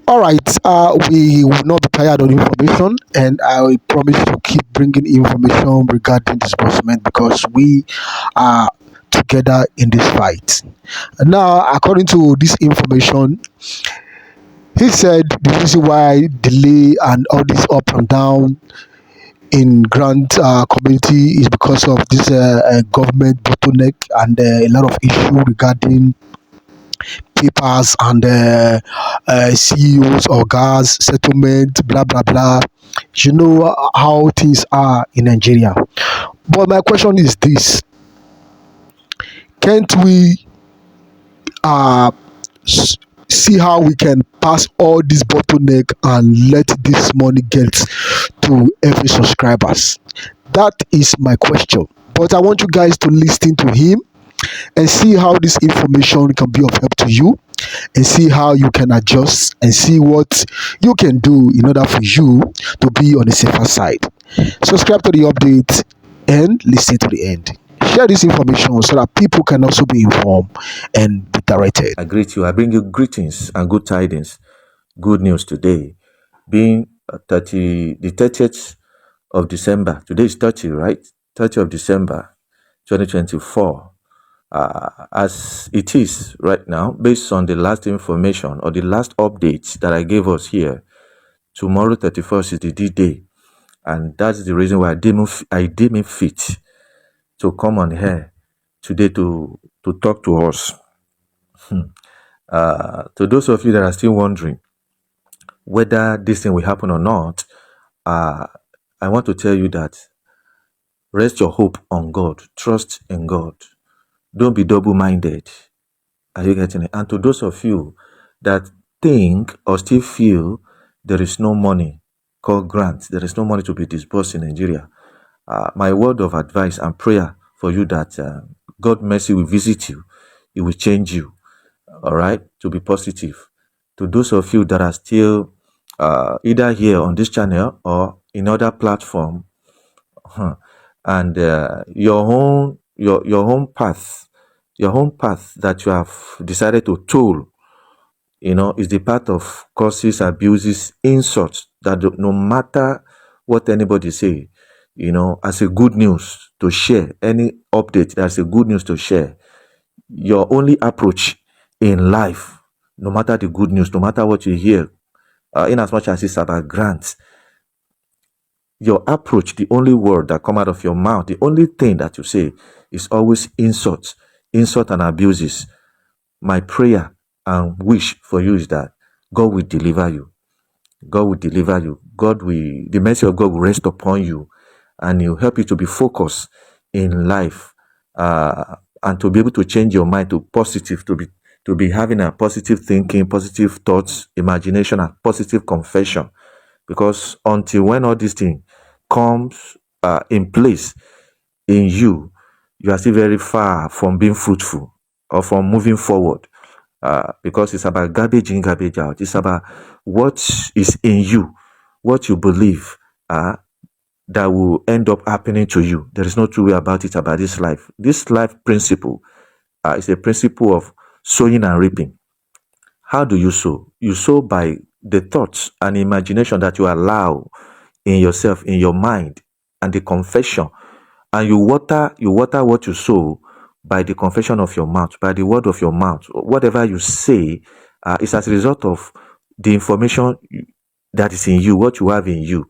All right, we will not be tired of information, and I promise to keep bringing information regarding disbursement because we are together in this fight. And now, according to this information, he said the reason why delay and all this up and down in grant community is because of this government bottleneck and a lot of issue regarding papers and CEOs or gas settlement, blah blah blah. You know how things are in Nigeria. But my question is this: can't we uh, s- see how we can pass all this bottleneck and let this money get to every subscribers? That is my question. But I want you guys to listen to him and see how this information can be of help to you and see how you can adjust and see what you can do in order for you to be on the safer side. Subscribe to the update and listen to the end. Share this information so that people can also be informed and be directed. I greet you. I bring you greetings and good tidings, good news today, being the 30th of December. Today is 30, right? 30th of December, 2024. As it is right now, based on the last information or the last updates that I gave us here, tomorrow 31st is the D-Day. And that's the reason why I deem it fit to come on here today to talk to us. To those of you that are still wondering whether this thing will happen or not, I want to tell you that rest your hope on God. Trust in God. Don't be double-minded. Are you getting it? And to those of you that think or still feel there is no money called grants, there is no money to be disbursed in Nigeria, my word of advice and prayer for you that God mercy will visit you. It will change you. All right, to be positive. To those of you that are still either here on this channel or in other platform, and your home path that you have decided to toll, is the path of curses, abuses, insults that no matter what anybody say, as a good news to share, any update that's a good news to share, your only approach in life, no matter the good news, no matter what you hear, in as much as it's about grants, your approach, the only word that come out of your mouth, the only thing that you say is always insult and abuses. My prayer and wish for you is that God will deliver you. God will deliver you. The mercy of God will rest upon you, and He'll help you to be focused in life, and to be able to change your mind to positive, to be having a positive thinking, positive thoughts, imagination, and positive confession. Because until when all these things comes in place in you, you are still very far from being fruitful or from moving forward. Because it's about garbage in, garbage out. It's about what is in you, what you believe that will end up happening to you. There is no two way about it, about this life. This life principle is a principle of sowing and reaping. How do you sow? You sow by the thoughts and imagination that you allow in yourself, in your mind, and the confession. And you water what you sow by the confession of your mouth, by the word of your mouth. Whatever you say is as a result of the information that is in you, what you have in you.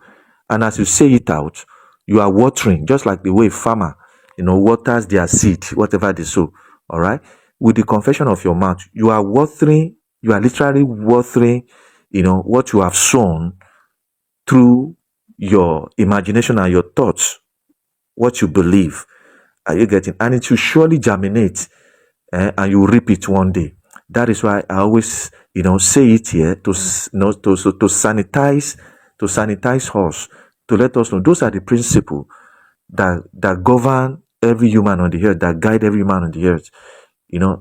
And as you say it out, you are watering, just like the way a farmer, waters their seed, whatever they sow. All right. With the confession of your mouth, you are watering, you are literally watering, what you have sown through your imagination and your thoughts, what you believe. Are you getting? And it will surely germinate, and you reap it one day. That is why I always, say it here to sanitize us, to let us know those are the principles that govern every human on the earth, that guide every human on the earth.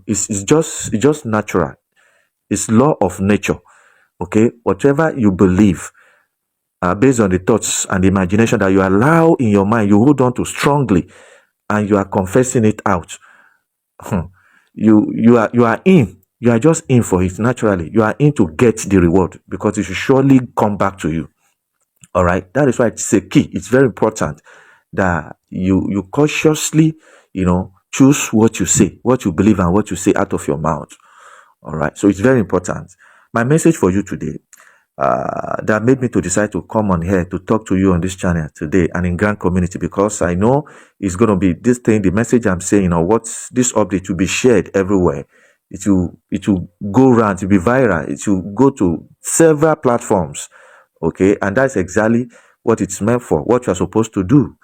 It's just natural. It's law of nature. Okay, whatever you believe, based on the thoughts and the imagination that you allow in your mind, you hold on to strongly, and you are confessing it out. You are in You are just in for it naturally. You are in to get the reward because it should surely come back to you. All right. That is why it's a key. It's very important that you cautiously, choose what you say, what you believe, and what you say out of your mouth. All right. So it's very important. My message for you today, that made me to decide to come on here to talk to you on this channel today and in Grand Community, because I know it's going to be this thing, the message I'm saying, or what's this update will be shared everywhere. It will go around, it will be viral, it will go to several platforms. Okay, and that's exactly what it's meant for, what you're supposed to do.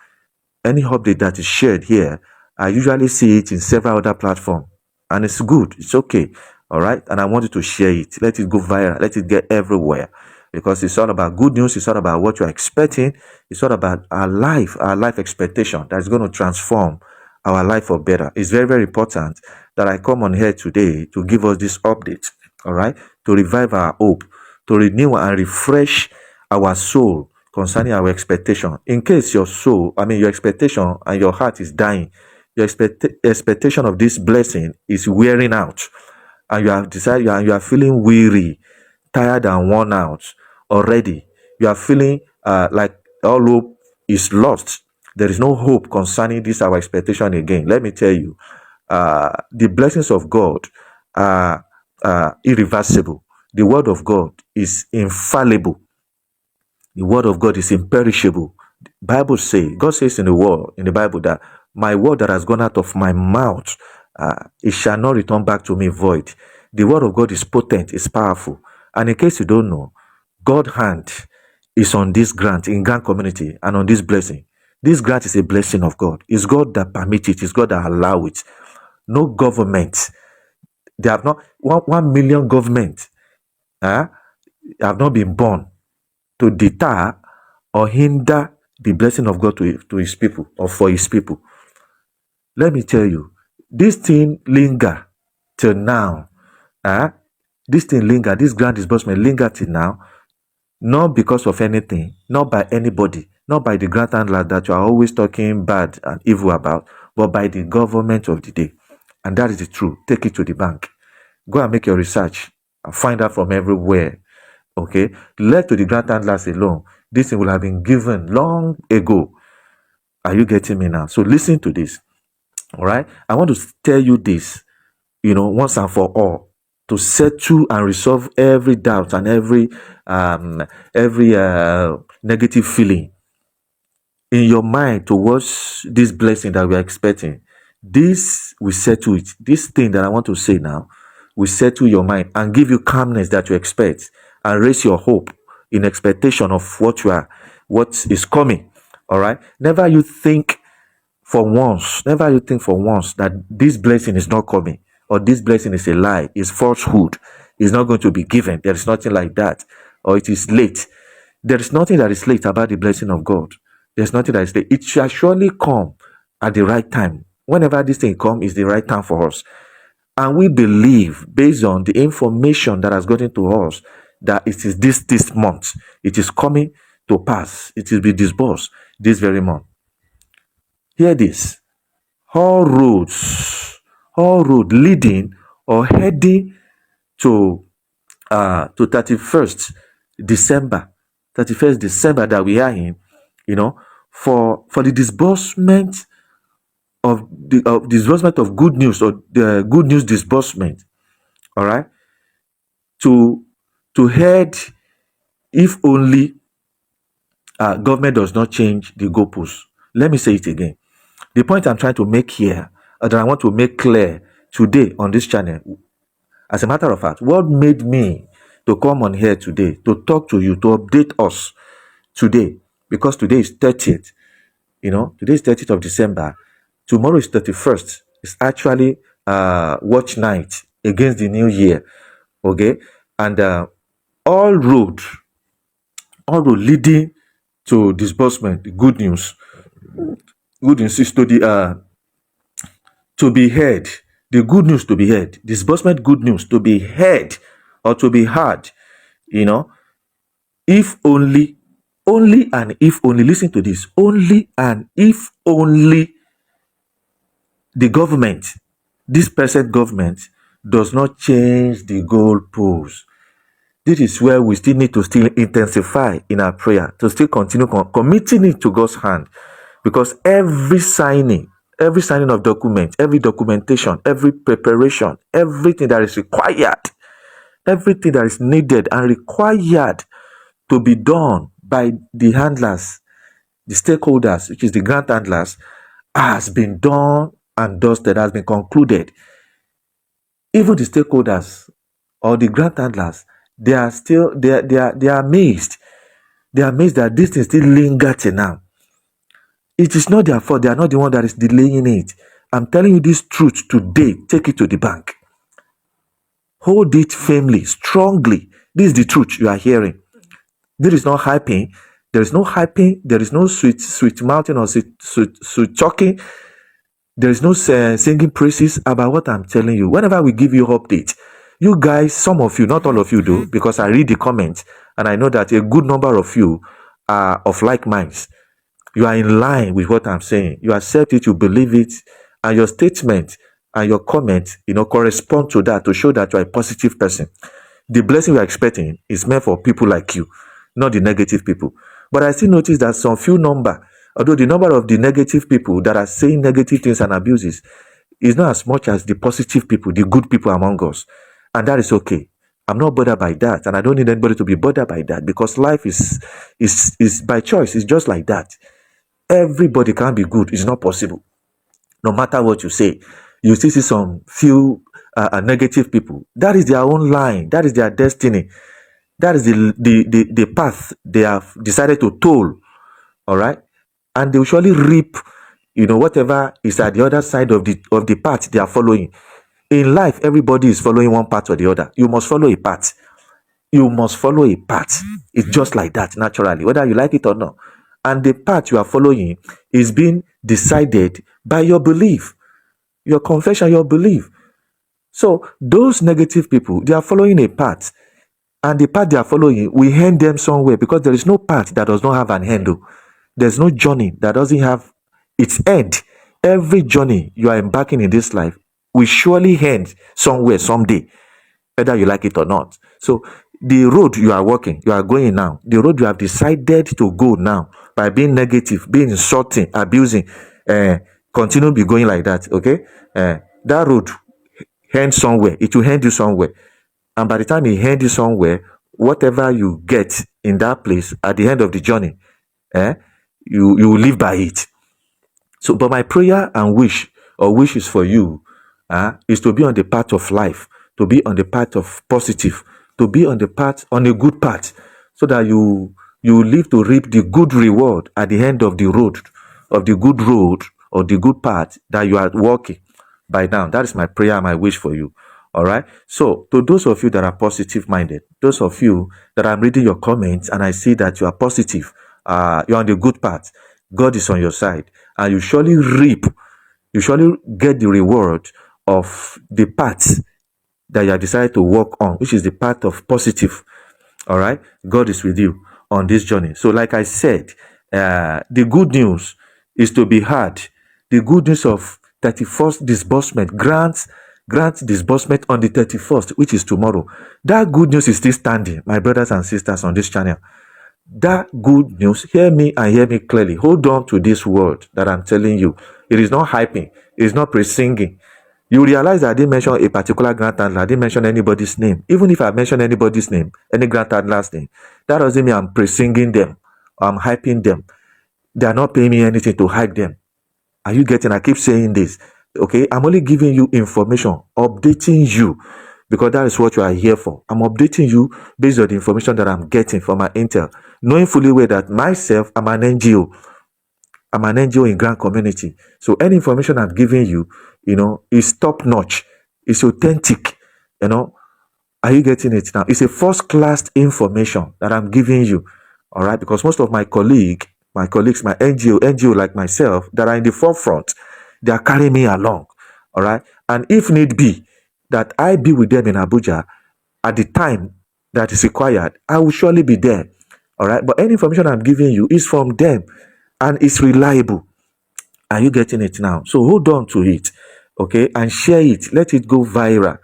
Any update that is shared here, I usually see it in several other platforms, and it's good. It's okay. All right. And I want you to share it. Let it go viral. Let it get everywhere, because it's all about good news. It's all about what you're expecting. It's all about our life expectation that's going to transform our life for better. It's very, very important that I come on here today to give us this update. All right. To revive our hope, to renew and refresh our soul concerning our expectation. In case your expectation and your heart is dying, your expectation of this blessing is wearing out, and you have decided you are feeling weary, tired, and worn out already. You are feeling like all hope is lost. There is no hope concerning this our expectation again. Let me tell you, the blessings of God are irreversible. The word of God is infallible. The word of God is imperishable. God says in the Bible that my word that has gone out of my mouth, it shall not return back to me void. The word of God is potent, it's powerful. And in case you don't know, God's hand is on this grant in Grand Community and on this blessing. This grant is a blessing of God. It's God that permits it. It's God that allows it. No government. They have not 1 million government have not been born to deter or hinder the blessing of God to his people or for his people. Let me tell you, this thing linger till now. This grand disbursement linger till now, not because of anything, not by anybody, not by the grant handler that you are always talking bad and evil about, but by the government of the day. And that is the truth. Take it to the bank. Go and make your research and find out from everywhere. Okay, left to the grant handlers alone, this thing will have been given long ago. Are you getting me now? So listen to this. All right, I want to tell you this, once and for all, to settle and resolve every doubt and every negative feeling in your mind towards this blessing that we are expecting. This will settle it. This thing that I want to say now will settle your mind and give you calmness that you expect, and raise your hope in expectation of what is coming. All right. Never you think for once that this blessing is not coming, or this blessing is a lie, is falsehood, is not going to be given. There is nothing like that, or it is late. There is nothing that is late about the blessing of God. There's nothing that is late. It shall surely come at the right time. Whenever this thing comes, is the right time for us. And we believe, based on the information that has gotten to us, that it is this month. It is coming to pass. It will be disbursed this very month. Hear this. All road leading or heading to 31st December that we are in, for the disbursement of good news, or the good news disbursement. All right, to head, if only government does not change the goalposts. Let me say it again. The point I'm trying to make here, that I want to make clear today on this channel, as a matter of fact, what made me to come on here today to talk to you, to update us today, because today is 30th. Today is 30th of December. Tomorrow is 31st. It's actually watch night against the new year. Okay, and all road leading to disbursement. Good news is to be heard. The good news to be heard. Disbursement good news to be heard or to be heard. If only and if only, listen to this, only and if only the government, this present government, does not change the goalpost. This is where we still need to still intensify in our prayer, to still continue committing it to God's hand. Because every signing of document, every documentation, every preparation, everything that is required, everything that is needed and required to be done by the handlers, the stakeholders, which is the grant handlers, has been done and dusted, has been concluded. Even the stakeholders or the grant handlers, they are still they are amazed. They are amazed that this thing still linger till now. It is not their fault. They are not the one that is delaying it. I'm telling you this truth today. Take it to the bank. Hold it firmly, strongly. This is the truth you are hearing. There is no hyping. There is no hyping. There is no sweet mouthing or sweet talking. There is no singing praises about what I'm telling you. Whenever we give you updates, you guys, some of you, not all of you do, because I read the comments and I know that a good number of you are of like minds. You are in line with what I'm saying. You accept it, you believe it, and your statement and your comment, correspond to that to show that you are a positive person. The blessing we are expecting is meant for people like you, not the negative people. But I still notice that some few number, although the number of the negative people that are saying negative things and abuses is not as much as the positive people, the good people among us. And that is okay. I'm not bothered by that, and I don't need anybody to be bothered by that, because life is by choice. It's just like that. Everybody can't be good. It's not possible. No matter what you say, you still see some few negative people. That is their own line. That is their destiny. That is the path they have decided to toll. All right, and they will surely reap, whatever is at the other side of the path they are following. In life, everybody is following one path or the other. You must follow a path. You must follow a path. It's just like that naturally, whether you like it or not. And the path you are following is being decided by your belief, your confession, your belief. So those negative people, they are following a path, and the path they are following will end them somewhere, because there is no path that does not have an handle. There's no journey that doesn't have its end. Every journey you are embarking in this life will surely end somewhere someday, whether you like it or not. So the road you are walking, you are going now, the road you have decided to go now, by being negative, being insulting, abusing, continue to be going like that, okay? That road ends somewhere. It will end you somewhere. And by the time it ends you somewhere, whatever you get in that place at the end of the journey, you will live by it. So, but my prayer and wishes for you is to be on the path of life, to be on the path of positive, to be on a good path, so that you live to reap the good reward at the end of the road, of the good road, or the good path that you are walking by now. That is my prayer and my wish for you. All right. So to those of you that are positive minded, those of you that I'm reading your comments and I see that you are positive, you're on the good path, God is on your side, and you surely get the reward of the path that you have decided to walk on, which is the path of positive. All right. God is with you on this journey. So like I said, the good news is to be heard. The good news of 31st disbursement, grant disbursement on the 31st, which is tomorrow. That good news is still standing, my brothers and sisters on this channel. That good news, hear me and hear me clearly. Hold on to this word that I'm telling you. It is not hyping. It is not pre-singing. You realize that I didn't mention a particular grant handler. I didn't mention anybody's name. Even if I mention anybody's name, any grant handler's name, that doesn't mean I'm pre-singing them or I'm hyping them. They are not paying me anything to hype them. Are you getting? I keep saying this. Okay, I'm only giving you information, updating you, because that is what you are here for. I'm updating you based on the information that I'm getting from my intel, knowing fully well that myself, I'm an NGO. I'm an NGO in Grand Community. So any information I'm giving you, is top notch. It's authentic. Are you getting it now? It's a first class information that I'm giving you. All right, because most of my colleagues, my NGO like myself, that are in the forefront, they are carrying me along. All right, and if need be, that I be with them in Abuja at the time that is required, I will surely be there. All right, but any information I'm giving you is from them, and it's reliable. Are you getting it now? So hold on to it, okay, and share it. Let it go viral.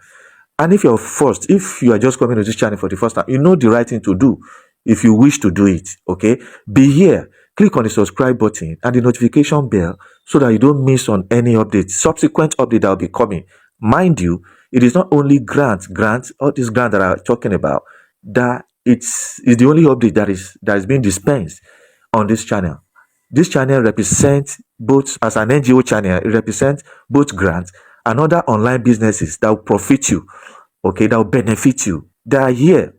And if if you are just coming to this channel for the first time, you know the right thing to do if you wish to do it, okay? Be here, click on the subscribe button and the notification bell so that you don't miss on any updates, subsequent update that will be coming. Mind you, it is not only grants, all these grants that I'm talking about, that it's the only update that is being dispensed on this channel. This channel represents both, as an NGO channel, it represents both grants and other online businesses that will profit you, okay, that will benefit you. They are here,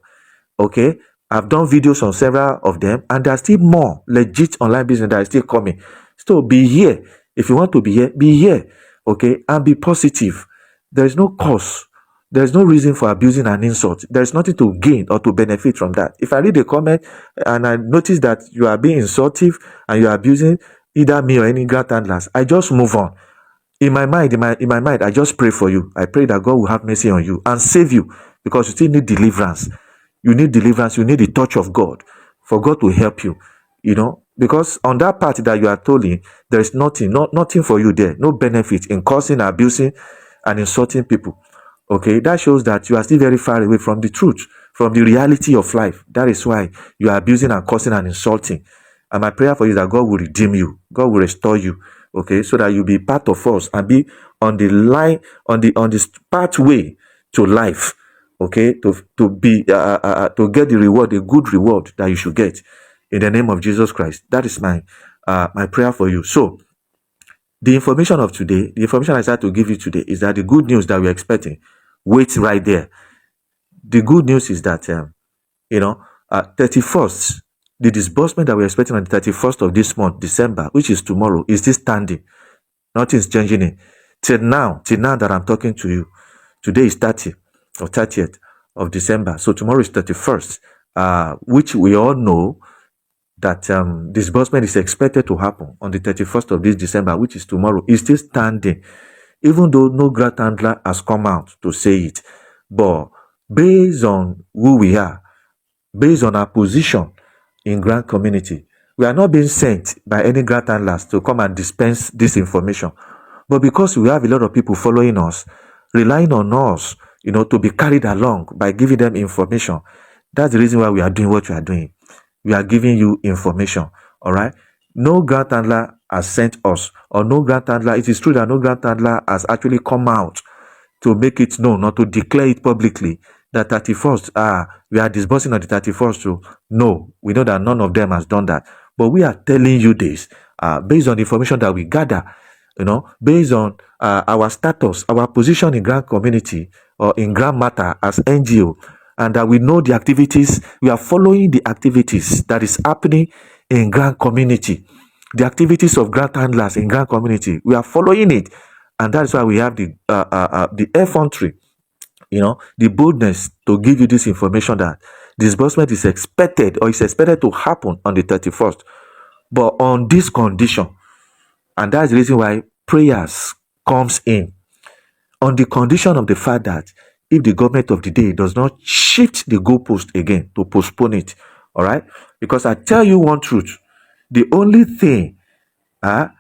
okay. I've done videos on several of them, and there are still more legit online business that are still coming. So be here. If you want to be here, okay, and be positive. There is no cause. There is no reason for abusing an insult. There is nothing to gain or to benefit from that. If I read a comment and I notice that you are being insultive and you are abusing either me or any grant handlers, I just move on. In my mind, I just pray for you. I pray that God will have mercy on you and save you, because you still need deliverance. You need deliverance. You need the touch of God for God to help you, because on that part that you are tolling, there is nothing for you there. No benefit in causing, abusing, and insulting people. Okay, that shows that you are still very far away from the truth, from the reality of life. That is why you are abusing and cursing and insulting. And my prayer for you is that God will redeem you, God will restore you, okay, so that you'll be part of us and be on the line, on this pathway to life, okay, to get the reward, a good reward that you should get in the name of Jesus Christ. That is my prayer for you. So the information of today, the information I started to give you today is that the good news that we're expecting, wait right there. The good news is that 31st, the disbursement that we're expecting on the 31st of this month, December, which is tomorrow, is still standing. Nothing's changing it. Till now that I'm talking to you, today is 30th of December. So tomorrow is 31st, which we all know that disbursement is expected to happen on the 31st of this December, which is tomorrow, is still standing, even though no grant handler has come out to say it. But based on who we are, based on our position in grant community, we are not being sent by any grant handlers to come and dispense this information. But because we have a lot of people following us, relying on us, to be carried along by giving them information, that's the reason why we are doing what we are doing. We are giving you information, all right? No grant handler has sent us, or no grant handler, it is true that no grant handler has actually come out to make it known, or to declare it publicly, that 31st, we are disbursing on the 31st. So no, we know that none of them has done that. But we are telling you this based on the information that we gather, based on our status, our position in grant community or in grant matter as NGO, and that we know the activities, we are following the activities that is happening in grant community, the activities of grant handlers in grant community. We are following it, and that's why we have the effrontery, the boldness to give you this information that disbursement is expected, or is expected to happen on the 31st, but on this condition. And that's the reason why prayers comes in, on the condition of the fact that if the government of the day does not shift the goalpost again to postpone it, all right? Because I tell you one truth, the only thing that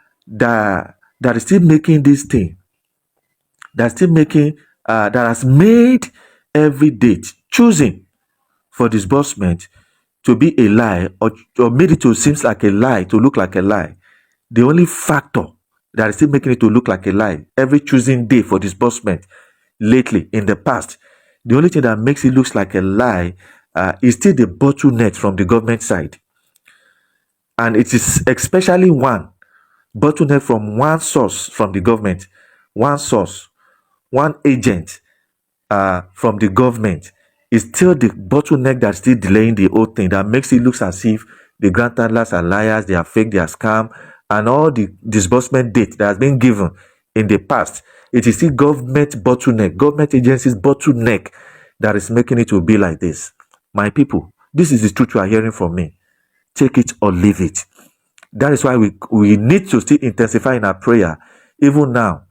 is still making this thing, that has made every date choosing for disbursement to be a lie, or made it to seem like a lie, to look like a lie, the only factor that is still making it to look like a lie, every choosing day for disbursement lately, in the past, the only thing that makes it look like a lie is still the bottleneck from the government side. And it is especially one bottleneck from one source from the government, one source, one agent from the government, is still the bottleneck that's still delaying the whole thing, that makes it look as if the grant handlers are liars, they are fake, they are scam, and all the disbursement date that has been given in the past, it is still government bottleneck, government agencies bottleneck, that is making it to be like this. My people, this is the truth you are hearing from me. Take it or leave it. That is why we need to still intensify in our prayer, even now,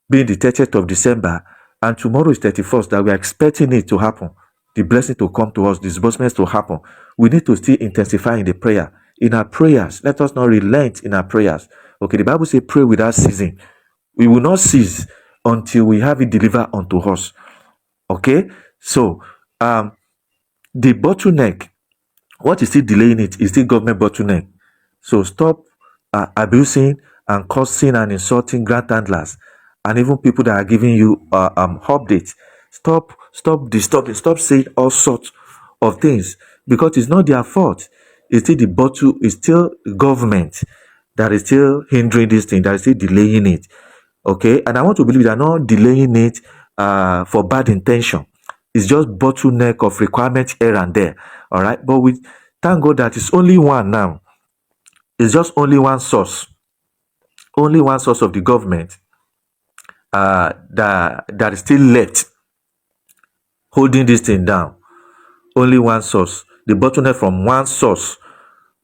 being the 30th of December, and tomorrow is 31st, that we are expecting it to happen, the blessing to come to us, disbursements to happen. We need to still intensify in the prayer, in our prayers. Let us not relent in our prayers. Okay, the Bible says pray without ceasing. We will not cease until we have it delivered unto us. Okay, so um, the bottleneck, what is still delaying it is still government bottleneck. So stop abusing and cursing and insulting grant handlers and even people that are giving you updates. Stop disturbing, stop saying all sorts of things because it's not their fault. It's still the bottle, it's still government that is still hindering this thing, that is still delaying it. Okay, and I want to believe they're not delaying it for bad intention. It's just bottleneck of requirement here and there. All right, but we thank God that it's only one now. It's just only one source of the government that is still left holding this thing down. Only one source. The bottleneck from one source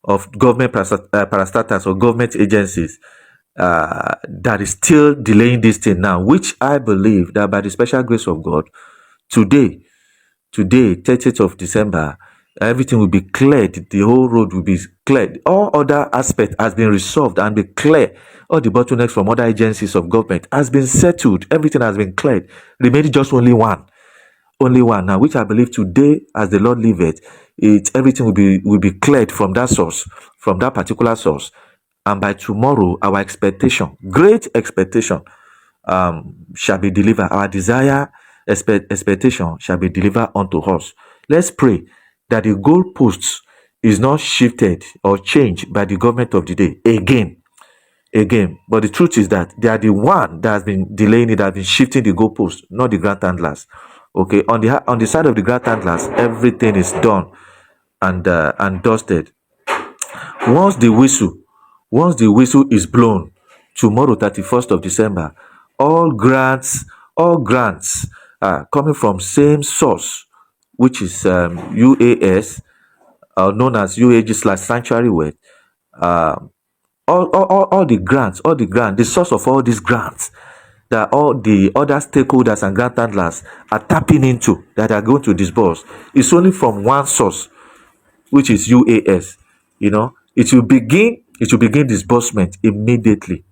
of government parastatals or government agencies that is still delaying this thing now, which I believe that by the special grace of God, today, 30th of December, everything will be cleared. The whole road will be cleared. All other aspects has been resolved and be clear. All the bottlenecks from other agencies of government has been settled. Everything has been cleared. Remaining just only one. Only one now, which I believe today, as the Lord liveth, everything will be cleared from that source, from that particular source. And by tomorrow, our expectation, great expectation, shall be delivered. Our desire, expectation shall be delivered unto us. Let's pray that the goalposts is not shifted or changed by the government of the day again. But the truth is that they are the one that has been delaying it, that has been shifting the goalpost, not the grant handlers. Okay, on the side of the grant handlers, everything is done and dusted. Once the whistle, once the whistle is blown, tomorrow, 31st of December, all grants coming from same source, which is UAS, known as UAG/sanctuary word. All the grants, the source of all these grants that all the other stakeholders and grant handlers are tapping into, that are going to disburse, is only from one source, which is UAS. It will begin disbursement immediately.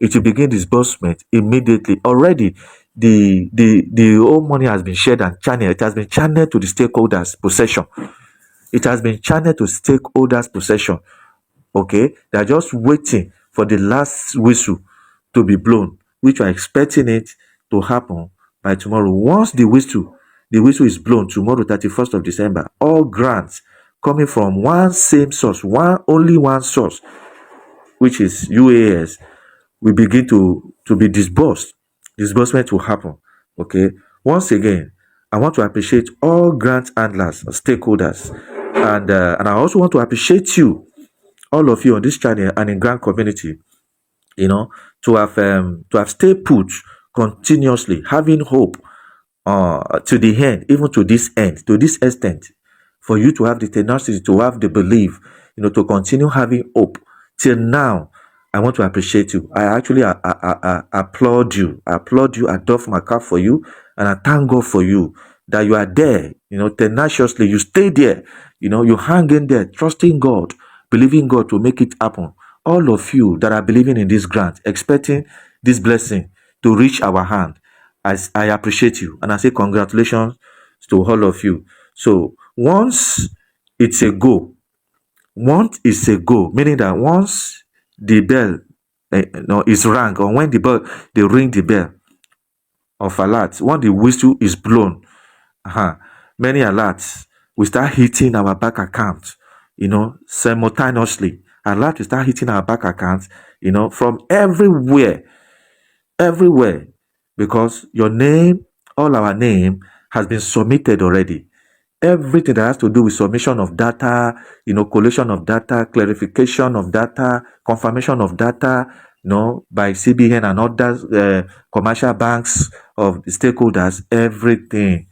It will begin disbursement immediately. Already, the whole money has been shared and channeled. It has been channeled to the stakeholders' possession. It has been channeled to stakeholders' possession. Okay, they are just waiting for the last whistle to be blown, which we are expecting it to happen by tomorrow. Once the whistle is blown tomorrow, 31st of December, all grants coming from one same source, only one source, which is UAS, will begin to be disbursed. Disbursement will happen. Okay. Once again, I want to appreciate all grant handlers, stakeholders, and I also want to appreciate you, all of you on this channel and in grant community, to have stayed put continuously, having hope to the end, even to this end, to this extent, for you to have the tenacity, to have the belief, to continue having hope till now. I want to appreciate you. I actually applaud you. I doff my cap for you, and I thank God for you that you are there. Tenaciously, you stay there. You hang in there, trusting God, believing God to make it happen. All of you that are believing in this grant, expecting this blessing to reach our hand, I appreciate you, and I say congratulations to all of you. So once it's a go, meaning that once the bell is rang, or when they ring the bell of alert, when the whistle is blown, many alerts will start hitting our bank account, simultaneously. Alert will start hitting our bank account, from everywhere, because your name, all our name, has been submitted already. Everything that has to do with submission of data, collation of data, clarification of data, confirmation of data, by CBN and other commercial banks of the stakeholders, everything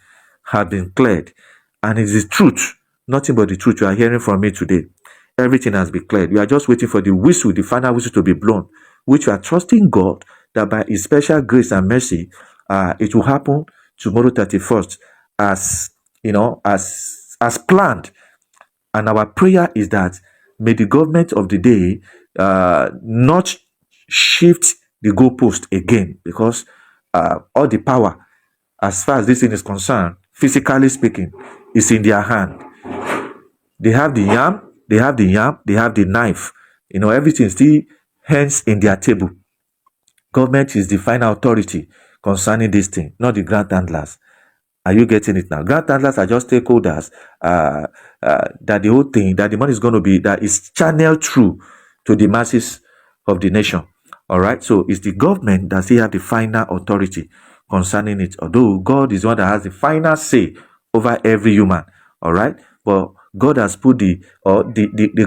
have been cleared. And it is truth, nothing but the truth you are hearing from me today. Everything has been cleared. We are just waiting for the whistle, the final whistle, to be blown, which we are trusting God that by His special grace and mercy, it will happen tomorrow, 31st, as planned. And our prayer is that may the government of the day not shift the goalpost again, because all the power as far as this thing is concerned, physically speaking, is in their hand. They have the yam, they have the knife. Everything still hands in their table. Government is the final authority concerning this thing, not the grant handlers. Are you getting it now? Grant handlers are just stakeholders. That the whole thing, that the money is going to be, that is channeled through to the masses of the nation. All right. So it's the government that still have the final authority concerning it. Although God is the one that has the final say over every human. All right. But God has put the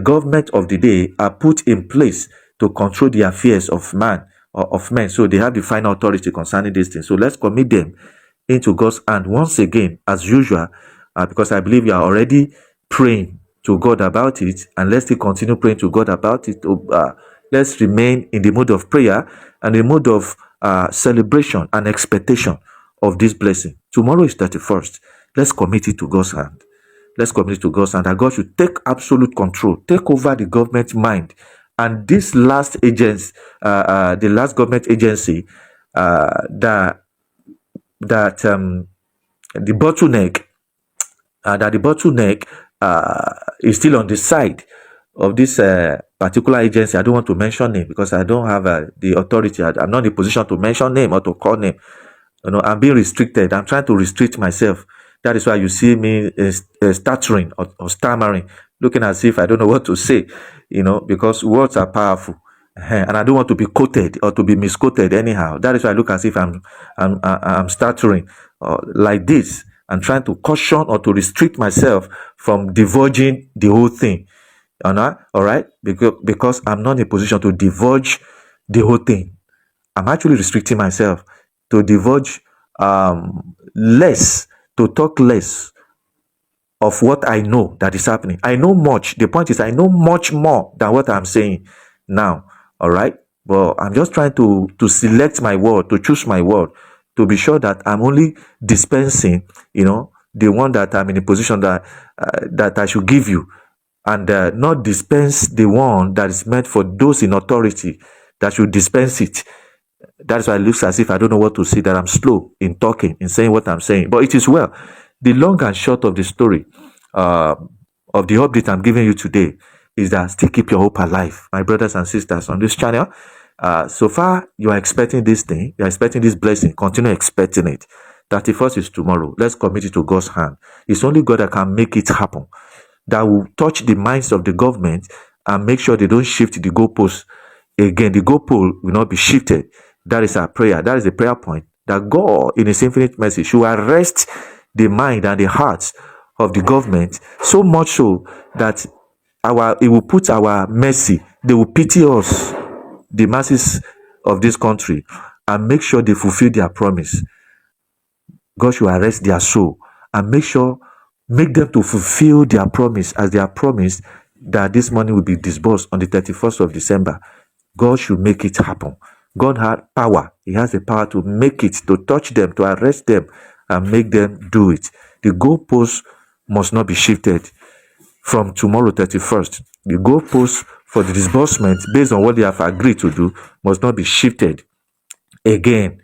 government of the day are put in place to control the affairs of man or of men. So they have the final authority concerning this thing. So let's commit them into God's hand once again, as usual, because I believe you are already praying to God about it, and let's still continue praying to God about it. Let's remain in the mood of prayer and the mood of celebration and expectation of this blessing. Tomorrow is 31st. Let's commit it to God's hand. Let's commit it to God's hand, that God should take absolute control, take over the government mind. And this last agency, the last government agency, that the bottleneck, is still on the side of this particular agency. I don't want to mention name because I don't have the authority. I'm not in a position to mention name or to call name. I'm being restricted. I'm trying to restrict myself. That is why you see me stuttering or stammering, looking as if I don't know what to say, because words are powerful. And I don't want to be quoted or to be misquoted anyhow. That is why I look as if I'm stuttering like this and trying to caution or to restrict myself from divulging the whole thing. All right? Because I'm not in a position to divulge the whole thing. I'm actually restricting myself to divulge less, to talk less of what I know that is happening. I know much. The point is, I know much more than what I'm saying now. All right. But I'm just trying to select my word, to choose my word, to be sure that I'm only dispensing, the one that I'm in a position that I should give you, and not dispense the one that is meant for those in authority that should dispense it. That is why it looks as if I don't know what to say, that I'm slow in talking, in saying what I'm saying. But it is well. The long and short of the story, of the update I'm giving you today, is that still keep your hope alive, my brothers and sisters on this channel. So far, you are expecting this thing, you are expecting this blessing, continue expecting it. 31st is tomorrow. Let's commit it to God's hand. It's only God that can make it happen, that will touch the minds of the government and make sure they don't shift the goalposts again. The goalpost will not be shifted. That is our prayer. That is the prayer point, that God, in His infinite mercy, should arrest the mind and the hearts of the government, so much so that it will put our mercy, they will pity us, the masses of this country, and make sure they fulfill their promise. God should arrest their soul and make them to fulfill their promise, as they have promised that this money will be disbursed on the 31st of December. God should make it happen. God has power. He has the power to make it, to touch them, to arrest them, and make them do it. The goalpost must not be shifted from tomorrow 31st. The goalpost for the disbursement, based on what they have agreed to do, must not be shifted again.